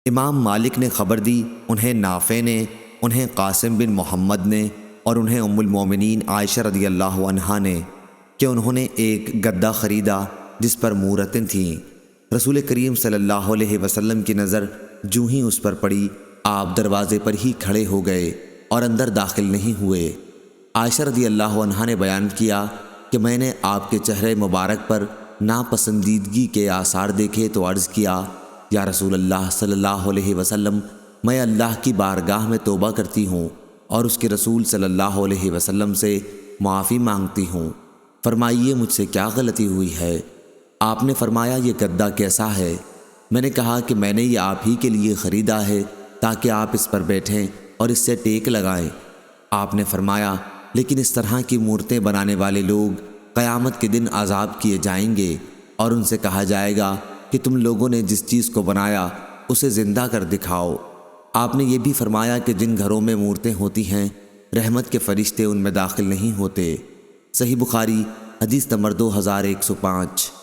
امام مالک نے خبر دی، انہیں نافع نے، انہیں قاسم بن محمد نے اور انہیں ام المومنین عائشہ رضی اللہ عنہا نے کہ انہوں نے ایک گدا خریدا جس پر مورتیں تھیں۔ رسول کریم صلی اللہ علیہ وسلم کی نظر جوں ہی اس پر پڑی، آپ دروازے پر ہی کھڑے ہو گئے اور اندر داخل نہیں ہوئے۔ عائشہ رضی اللہ عنہا نے بیان کیا کہ میں نے آپ کے چہرے مبارک پر ناپسندیدگی کے آثار دیکھے تو عرض کیا، یا رسول اللہ صلی اللہ علیہ وسلم، میں اللہ کی بارگاہ میں توبہ کرتی ہوں اور اس کے رسول صلی اللہ علیہ وسلم سے معافی مانگتی ہوں، فرمائیے مجھ سے کیا غلطی ہوئی ہے؟ آپ نے فرمایا، یہ گدا کیسا ہے؟ میں نے کہا کہ میں نے یہ آپ ہی کے لیے خریدا ہے تاکہ آپ اس پر بیٹھیں اور اس سے ٹیک لگائیں۔ آپ نے فرمایا، لیکن اس طرح کی مورتیں بنانے والے لوگ قیامت کے دن عذاب کیے جائیں گے اور ان سے کہا جائے گا کہ تم لوگوں نے جس چیز کو بنایا اسے زندہ کر دکھاؤ۔ آپ نے یہ بھی فرمایا کہ جن گھروں میں مورتیں ہوتی ہیں رحمت کے فرشتے ان میں داخل نہیں ہوتے۔ صحیح بخاری حدیث نمبر 2105۔